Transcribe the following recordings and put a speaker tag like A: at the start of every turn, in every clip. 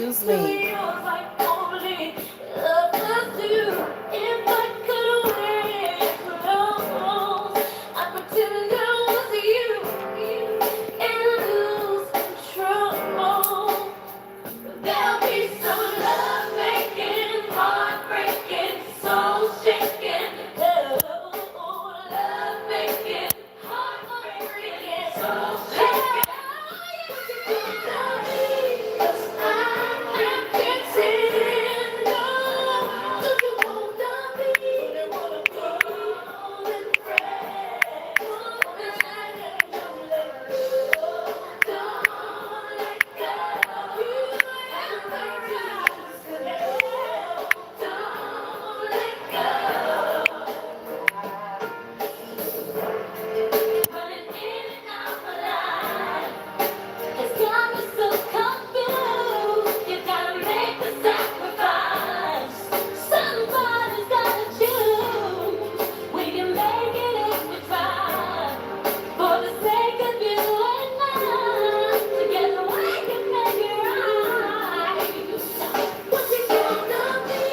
A: Excuse me.
B: There'll be some love making, heartbreaking, soul shaking. Oh, love making, heartbreaking, soul shaking. Cause I am pretending, no, do you wanna be? They wanna go and pray. Don't let go. Don't let go. It's got me so confused. You gotta make the sacrifice. Somebody's gotta choose. We can make it if we try. For the sake of you and I, together we can make it right. What you gonna be?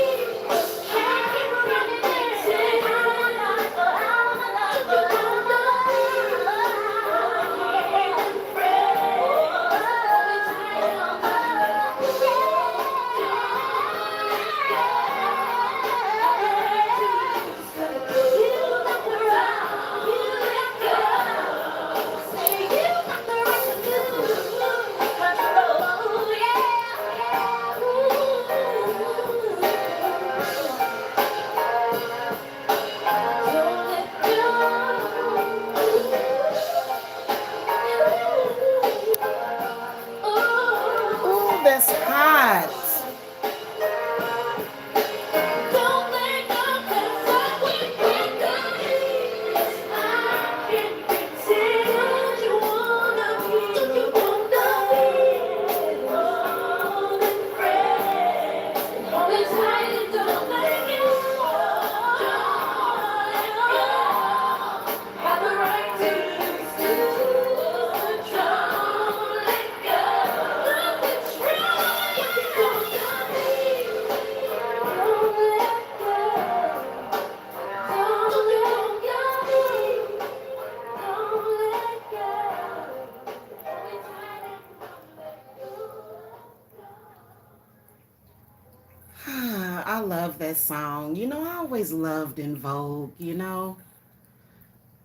B: Can't keep running and saying how my life, oh how my life, oh how my
A: Ooh, that's hot. I love that song. You know, I always loved In Vogue, you know.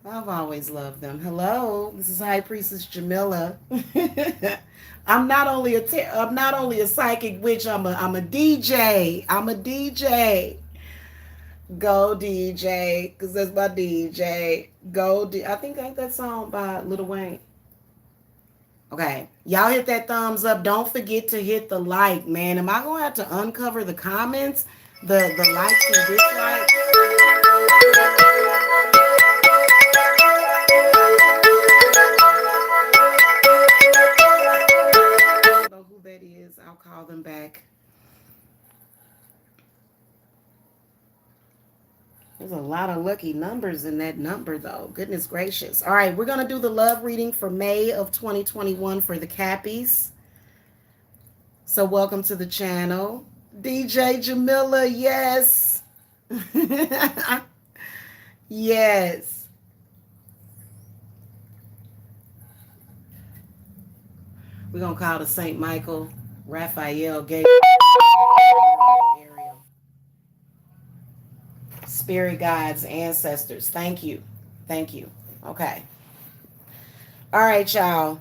A: I've always loved them. Hello, this is High Priestess Jamila. I'm not only a psychic witch, I'm a DJ. I'm a DJ. Go DJ, cause that's my DJ. I think ain't that song by Lil Wayne. Okay, y'all hit that thumbs up. Don't forget to hit the like, man. Am I gonna have to uncover the comments, the likes and dislikes? I don't know who that is. I'll call them back. There's a lot of lucky numbers in that number, though. Goodness gracious. All right, we're going to do the love reading for May of 2021 for the Cappies. So welcome to the channel. DJ Jamila, yes. Yes. We're going to call the St. Michael, Raphael, Gabriel, Ariel. Spirit guides, ancestors. Thank you. Thank you. Okay. All right, y'all.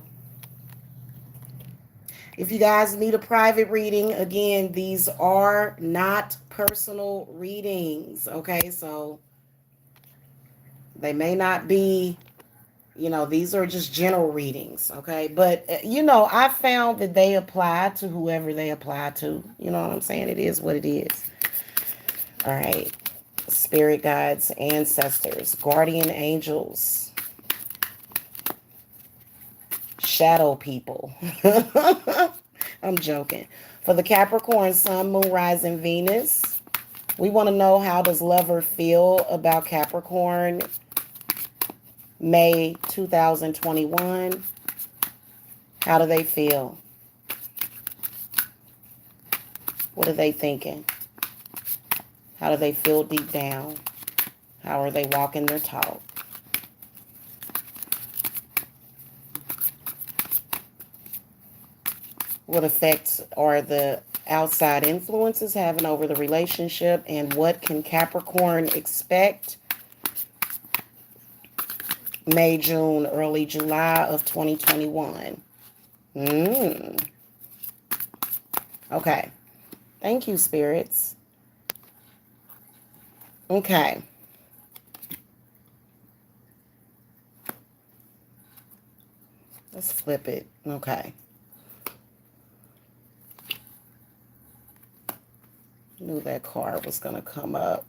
A: If you guys need a private reading, again, these are not personal readings. Okay, so they may not be, you know, these are just general readings. Okay, but, you know, I found that they apply to whoever they apply to. You know what I'm saying? It is what it is. All right. Spirit guides, ancestors, guardian angels, shadow people. I'm joking. For the Capricorn, Sun, Moon, Rising, Venus, we want to know, how does lover feel about Capricorn May 2021? How do they feel? What are they thinking? How do they feel deep down? How are they walking their talk? What effects are the outside influences having over the relationship? And what can Capricorn expect May, June, early July of 2021? Okay. Thank you, spirits. Okay. Let's flip it. Okay. Knew that card was going to come up.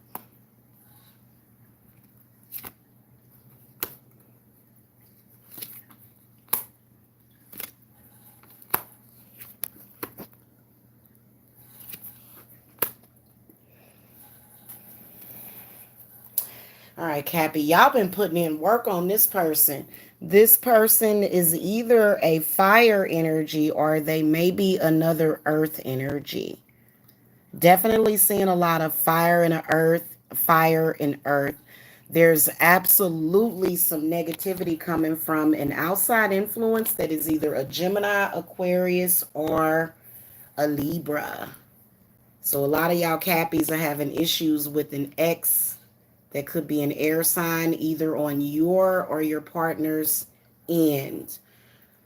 A: All right, Cappy, y'all been putting in work on this person. This person is either a fire energy or they may be another earth energy. Definitely seeing a lot of fire and earth. There's absolutely some negativity coming from an outside influence that is either a Gemini, Aquarius, or a Libra. So a lot of y'all Cappies are having issues with an ex that could be an air sign either on your or your partner's end.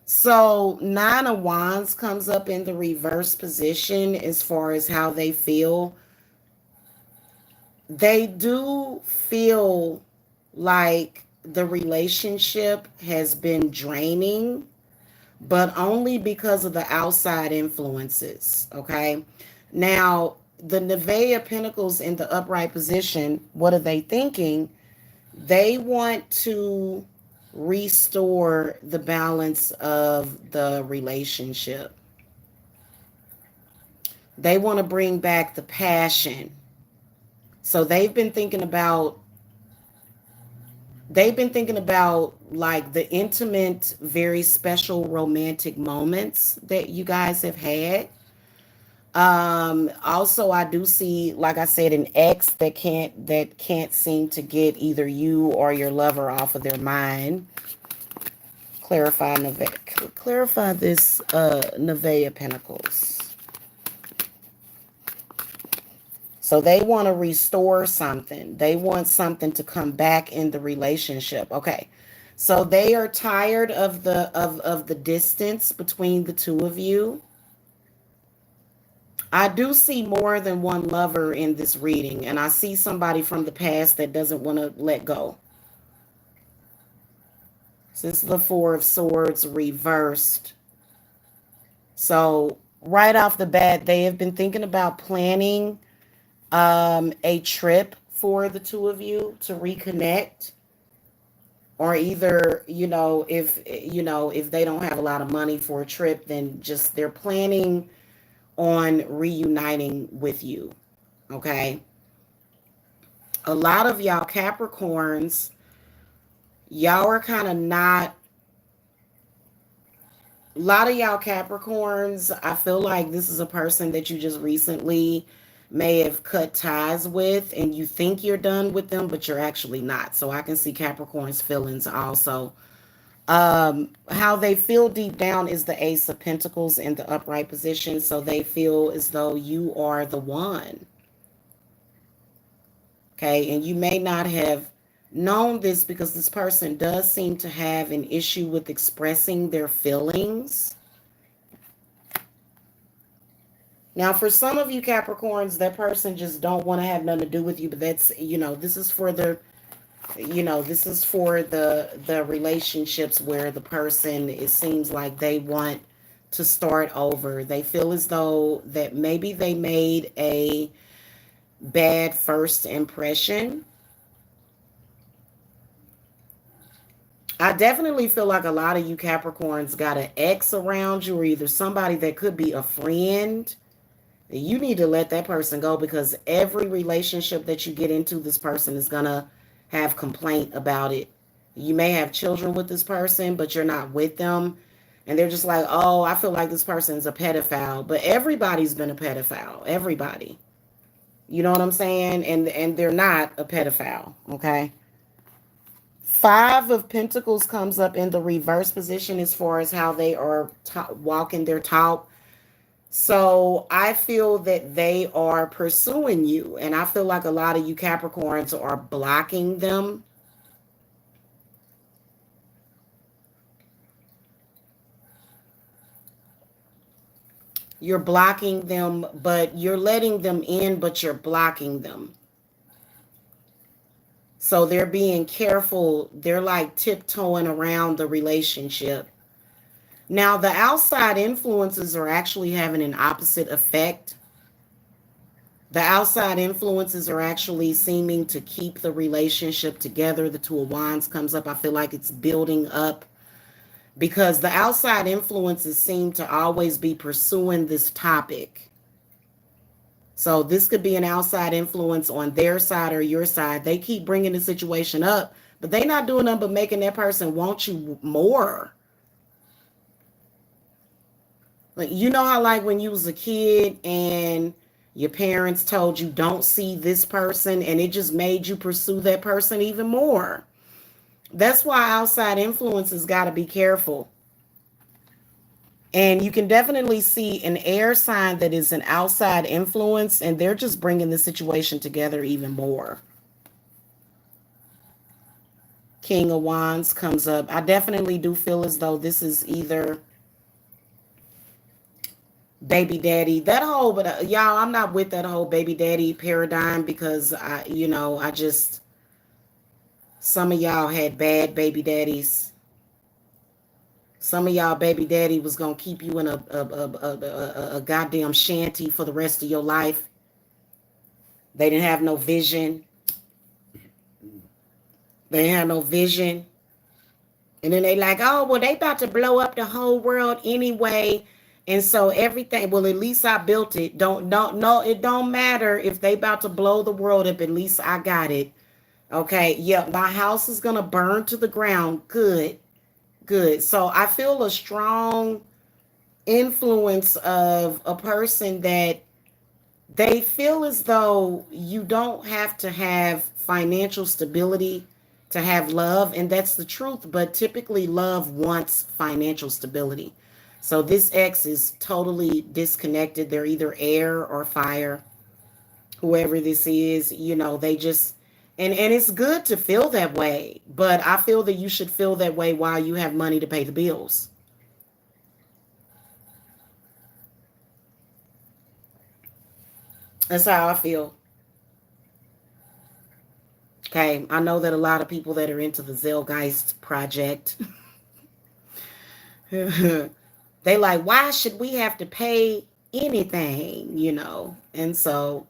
A: So Nine of Wands comes up in the reverse position as far as how they feel. They do feel like the relationship has been draining, but only because of the outside influences. Okay. Now, the Knave of Pentacles in the upright position, what are they thinking? They want to restore the balance of the relationship. They want to bring back the passion. So they've been thinking about like the intimate, very special romantic moments that you guys have had. Also I do see, like I said, an ex that can't seem to get either you or your lover off of their mind. Clarify this Knave of Pentacles. So they want to restore something. They want something to come back in the relationship. Okay. So they are tired of the distance between the two of you. I do see more than one lover in this reading, and I see somebody from the past that doesn't want to let go. So this is the Four of Swords reversed. So right off the bat, they have been thinking about planning a trip for the two of you to reconnect, or either if they don't have a lot of money for a trip, then just they're planning on reuniting with you. Okay, a lot of y'all Capricorns, y'all are kind of not. A lot of y'all Capricorns, I feel like this is a person that you just recently may have cut ties with, and you think you're done with them, but you're actually not. So I can see Capricorn's feelings also. How they feel deep down is the Ace of Pentacles in the upright position. So they feel as though you are the one. Okay, and you may not have known this because this person does seem to have an issue with expressing their feelings. Now, for some of you Capricorns, that person just don't want to have nothing to do with you, but that's, this is for the, the relationships where the person, it seems like they want to start over. They feel as though that maybe they made a bad first impression. I definitely feel like a lot of you Capricorns got an ex around you, or either somebody that could be a friend. You need to let that person go, because every relationship that you get into, this person is going to have complaint about it. You may have children with this person, but you're not with them. And they're just like, oh, I feel like this person's a pedophile. But everybody's been a pedophile. Everybody. You know what I'm saying? And they're not a pedophile. Okay. Five of Pentacles comes up in the reverse position as far as how they are walking their talk. So I feel that they are pursuing you. And I feel like a lot of you Capricorns are blocking them. You're blocking them, but you're letting them in, but you're blocking them. So they're being careful. They're like tiptoeing around the relationship. Now, the outside influences are actually having an opposite effect. The outside influences are actually seeming to keep the relationship together. The Two of Wands comes up. I feel like it's building up because the outside influences seem to always be pursuing this topic. So this could be an outside influence on their side or your side. They keep bringing the situation up, but they're not doing nothing but making that person want you more. Like, you know how like when you was a kid and your parents told you don't see this person and it just made you pursue that person even more. That's why outside influences got to be careful. And you can definitely see an air sign that is an outside influence and they're just bringing the situation together even more. King of Wands comes up. I definitely do feel as though this is either baby daddy, that whole, but y'all, I'm not with that whole baby daddy paradigm because I just, some of y'all had bad baby daddies. Some of y'all baby daddy was gonna keep you in a goddamn shanty for the rest of your life. They didn't have no vision. They didn't have no vision. And then they like, oh, well, they about to blow up the whole world anyway. And so everything, well, at least I built it. Don't, no, it don't matter if they about to blow the world up. At least I got it. Okay. Yeah. My house is going to burn to the ground. Good. Good. So I feel a strong influence of a person that they feel as though you don't have to have financial stability to have love, and that's the truth, but typically love wants financial stability. So this ex is totally disconnected. They're either air or fire, whoever this is, they just, and it's good to feel that way, but I feel that you should feel that way while you have money to pay the bills. That's how I feel. Okay, I know that a lot of people that are into the Zellgeist project, they like, why should we have to pay anything? And so,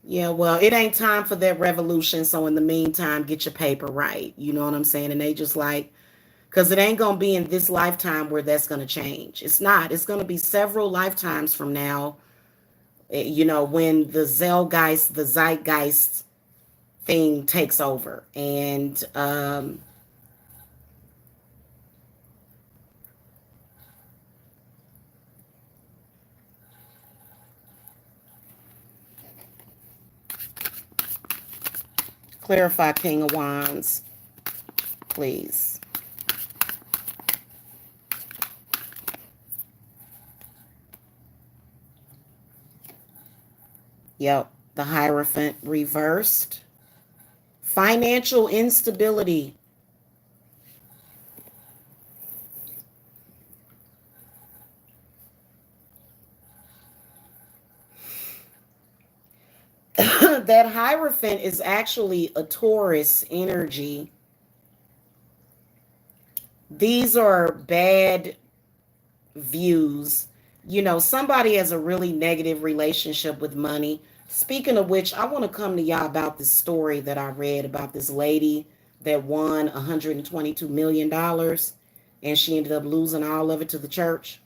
A: yeah, well, it ain't time for that revolution. So in the meantime, get your paper right. You know what I'm saying? And they just like, because it ain't going to be in this lifetime where that's going to change. It's not. It's going to be several lifetimes from now, when the zeitgeist thing takes over. And clarify, King of Wands, please. Yep, the Hierophant reversed. Financial instability. That Hierophant is actually a Taurus energy. These are bad views. Somebody has a really negative relationship with money. Speaking of which, I want to come to y'all about this story that I read about this lady that won $122 million and she ended up losing all of it to the church.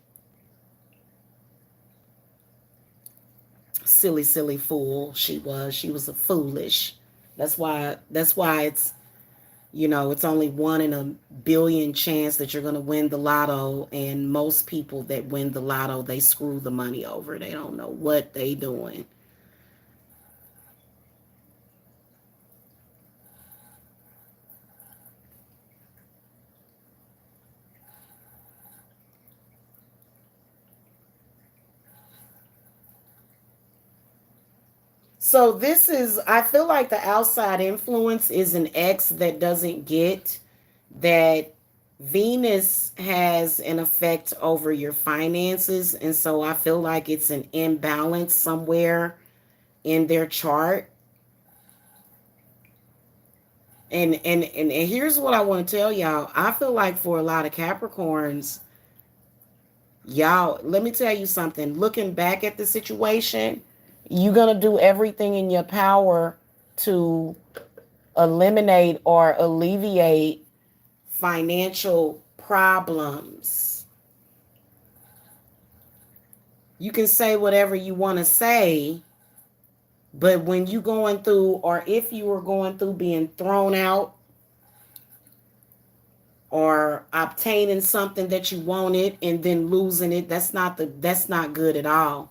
A: Silly fool she was. She was a foolish. That's why it's It's only 1 in a billion chance that you're going to win the lotto. And most people that win the lotto, they screw the money over. They don't know what they doing. So I feel like the outside influence is an ex that doesn't get that Venus has an effect over your finances. And so I feel like it's an imbalance somewhere in their chart. And here's what I want to tell y'all. I feel like for a lot of Capricorns, y'all, let me tell you something. Looking back at the situation, you're going to do everything in your power to eliminate or alleviate financial problems. You can say whatever you want to say, but when you going through, or if you were going through being thrown out or obtaining something that you wanted and then losing it, that's not good at all.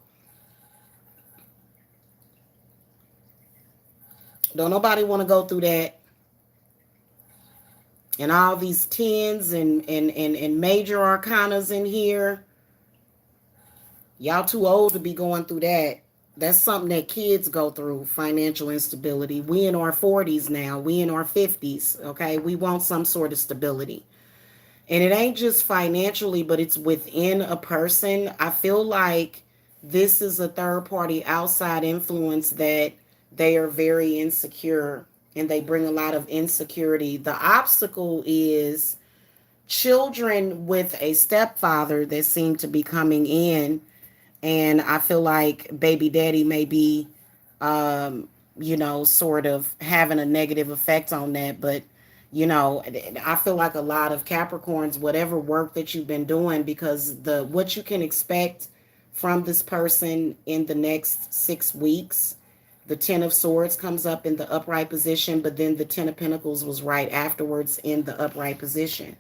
A: Don't nobody want to go through that. And all these tens and major arcanas in here. Y'all too old to be going through that. That's something that kids go through, financial instability. We in our 40s now. We in our 50s, okay? We want some sort of stability. And it ain't just financially, but it's within a person. I feel like this is a third party outside influence that they are very insecure and they bring a lot of insecurity. The obstacle is children with a stepfather that seem to be coming in, and I feel like baby daddy may be sort of having a negative effect on that. But I feel like a lot of Capricorns, whatever work that you've been doing, because the what you can expect from this person in the next 6 weeks, the Ten of Swords comes up in the upright position, but then the Ten of Pentacles was right afterwards in the upright position.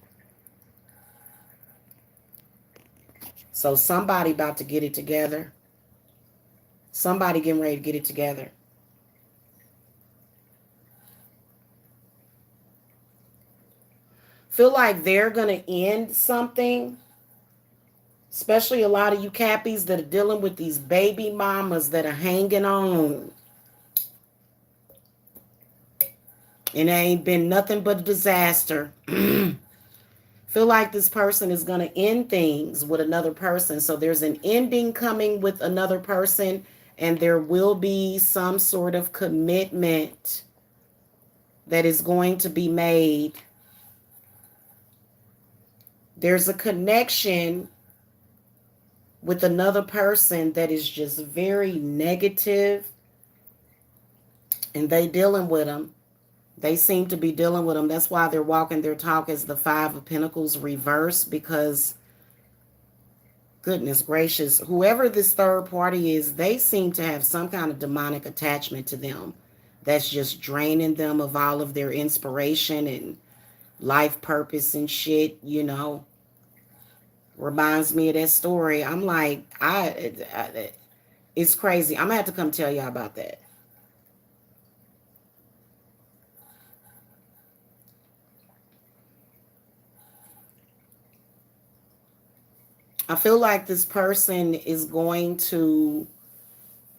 A: So somebody about to get it together. Somebody getting ready to get it together. Feel like they're going to end something, especially a lot of you Cappies that are dealing with these baby mamas that are hanging on. And it ain't been nothing but a disaster. Feel like this person is going to end things with another person. So there's an ending coming with another person, and there will be some sort of commitment that is going to be made. There's a connection with another person that is just very negative, and they dealing with them. They seem to be dealing with them. That's why they're walking their talk as the Five of Pentacles reverse, because goodness gracious, whoever this third party is, they seem to have some kind of demonic attachment to them that's just draining them of all of their inspiration and life purpose and shit. Reminds me of that story. I'm like, it's crazy. I'm gonna have to come tell y'all about that. I feel like this person is going to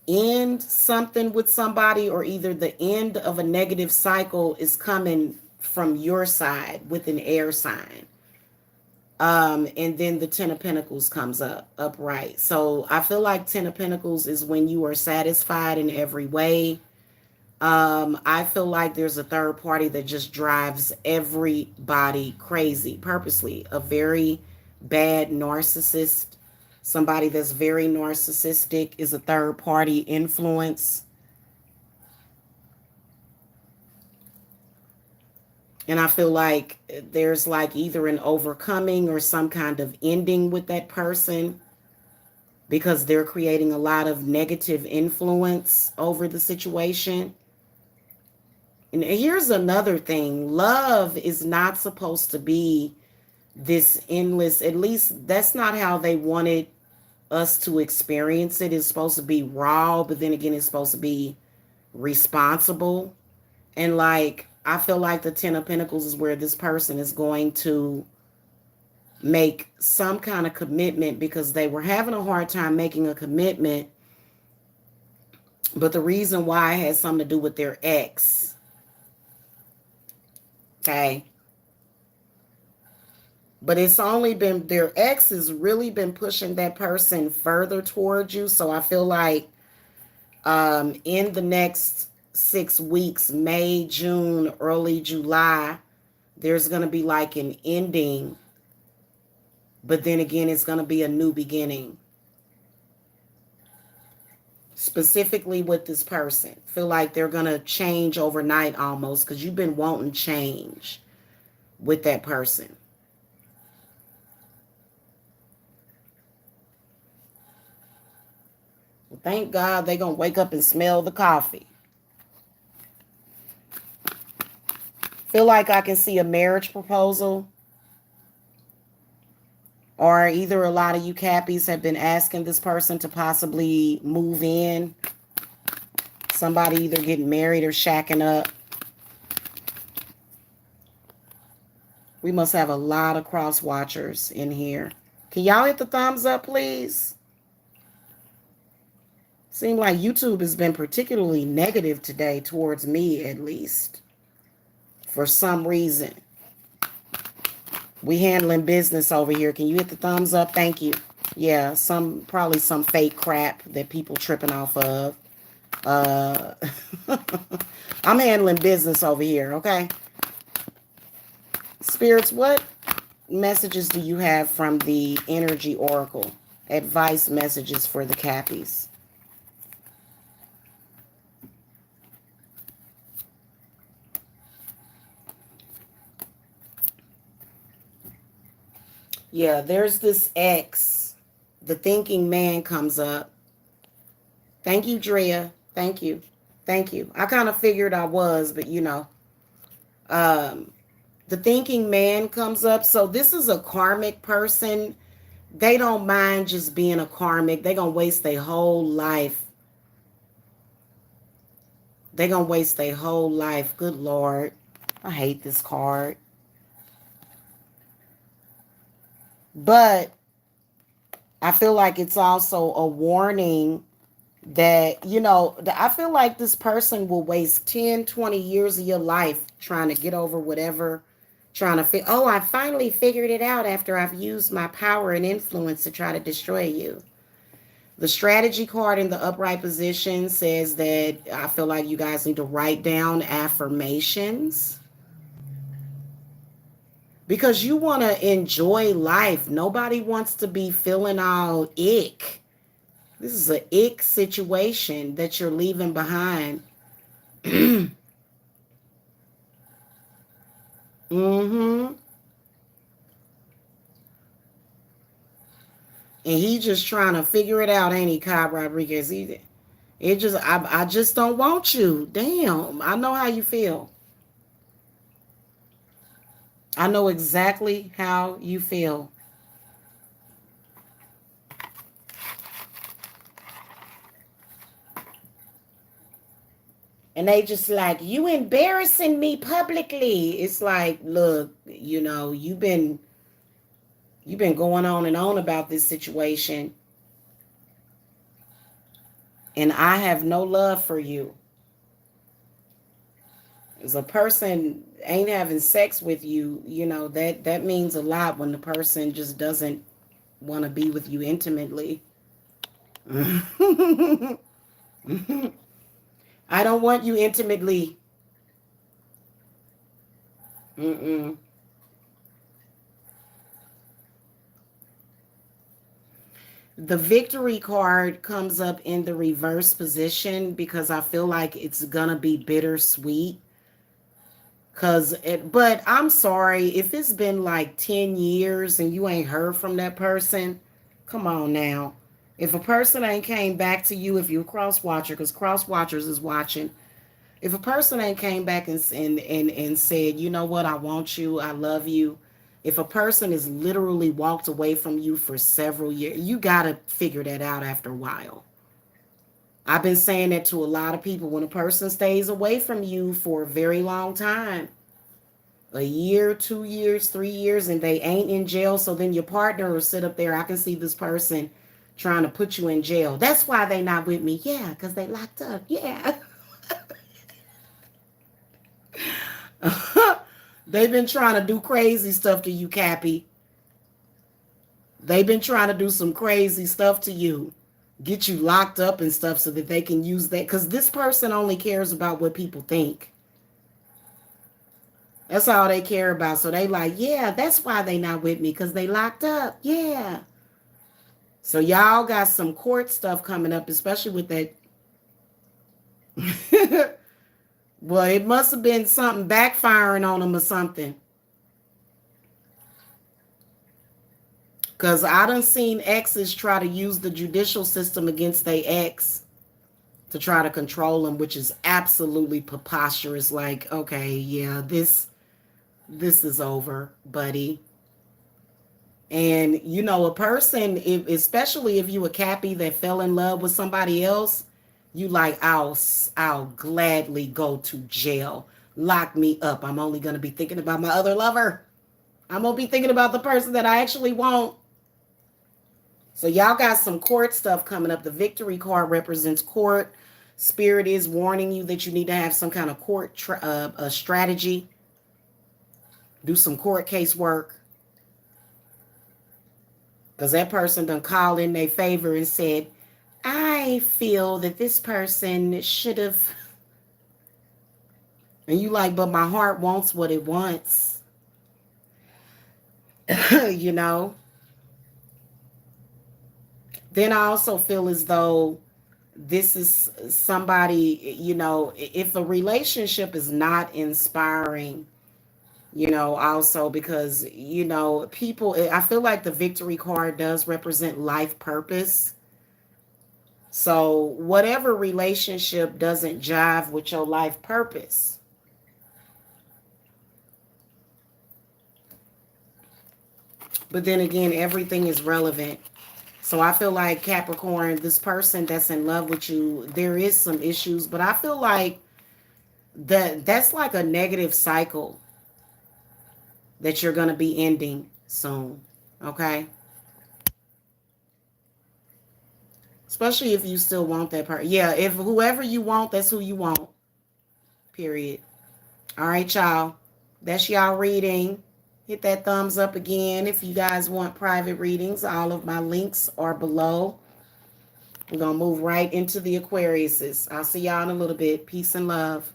A: end something with somebody, or either the end of a negative cycle is coming from your side with an air sign. And then the Ten of Pentacles comes up upright. So I feel like Ten of Pentacles is when you are satisfied in every way. I feel like there's a third party that just drives everybody crazy purposely. A very bad narcissist, somebody that's very narcissistic, is a third party influence. And I feel like there's like either an overcoming or some kind of ending with that person, because they're creating a lot of negative influence over the situation. And here's another thing. Love is not supposed to be this endless, at least that's not how they wanted us to experience it. It's supposed to be raw, but then again, it's supposed to be responsible. And like, I feel like the Ten of Pentacles is where this person is going to make some kind of commitment because they were having a hard time making a commitment. But the reason why has something to do with their ex. Okay. But it's only been their ex has really been pushing that person further towards you. So I feel like in the next 6 weeks, May, June, early July, there's going to be like an ending. But then again, it's going to be a new beginning. Specifically with this person. Feel like they're going to change overnight almost because you've been wanting change with that person. Well, thank God they're going to wake up and smell the coffee. Feel like I can see a marriage proposal. Or either a lot of you Cappies have been asking this person to possibly move in. Somebody either getting married or shacking up. We must have a lot of cross watchers in here. Can y'all hit the thumbs up, please? Seems like YouTube has been particularly negative today towards me, at least. For some reason. We handling business over here. Can you hit the thumbs up? Thank you. Yeah, probably some fake crap that people tripping off of. I'm handling business over here, okay? Spirits, what messages do you have from the Energy Oracle? Advice messages for the Cappies. Yeah, there's this ex. The thinking man comes up. Thank you, Drea. Thank you. Thank you. I kind of figured I was, but you know. The thinking man comes up. So this is a karmic person. They don't mind just being a karmic. They're going to waste their whole life. They're going to waste their whole life. Good Lord. I hate this card. But I feel like it's also a warning that, you know, I feel like this person will waste 10, 20 years of your life trying to get over whatever, trying to I finally figured it out after I've used my power and influence to try to destroy you. The strategy card in the upright position says that I feel like you guys need to write down affirmations. Because you want to enjoy life. Nobody wants to be feeling all ick. This is an ick situation that you're leaving behind. Mm-hmm. And he just trying to figure it out, ain't he, Kai Rodriguez? I just don't want you. Damn, I know how you feel. I know exactly how you feel. And they just like, you embarrassing me publicly. It's like, look, you know, you've been going on and on about this situation. And I have no love for you. As a person ain't having sex with you, you know, that means a lot when the person just doesn't want to be with you intimately. I don't want you intimately. The victory card comes up in the reverse position because I feel like it's gonna be bittersweet. But I'm sorry, if it's been like 10 years and you ain't heard from that person, come on now. If a person ain't came back to you, if you're a cross watcher, because cross watchers is watching, If a person ain't came back and said, you know what, I want you, I love you. If a person is literally walked away from you for several years, you gotta figure that out after a while. I've been saying that to a lot of people. When a person stays away from you for a very long time, a year, 2 years, 3 years, and they ain't in jail, so then your partner will sit up there. I can see this person trying to put you in jail. That's why they not with me. Yeah, because they locked up. Yeah. They've been trying to do crazy stuff to you, Cappy. They've been trying to do some crazy stuff to you. Get you locked up and stuff so that they can use that. Because this person only cares about what people think. That's all they care about. So they like, yeah, that's why they not with me. Because they locked up. Yeah. So y'all got some court stuff coming up, especially with that. Well, it must have been something backfiring on them or something. Because I done seen exes try to use the judicial system against their ex to try to control them, which is absolutely preposterous. Like, okay, yeah, this is over, buddy. And you know, a person, especially if you a Cappy that fell in love with somebody else, you like, I'll gladly go to jail. Lock me up. I'm only gonna be thinking about my other lover. I'm gonna be thinking about the person that I actually want. So y'all got some court stuff coming up. The victory card represents court. Spirit is warning you that you need to have some kind of court strategy. Do some court case work. Because that person done called in their favor and said, I feel that this person should have. And you like, but my heart wants what it wants. You know? Then I also feel as though this is somebody, you know, if a relationship is not inspiring, you know, also because, you know, people, I feel like the victory card does represent life purpose. So whatever relationship doesn't jive with your life purpose, but then again, everything is relevant. So I feel like Capricorn, this person that's in love with you, there is some issues, but I feel like that's like a negative cycle that you're going to be ending soon. Okay? Especially if you still want that person. Yeah, if whoever you want, that's who you want. Period. All right, y'all. That's y'all reading. Hit that thumbs up again if you guys want private readings. All of my links are below. We're going to move right into the Aquariuses. I'll see y'all in a little bit. Peace and love.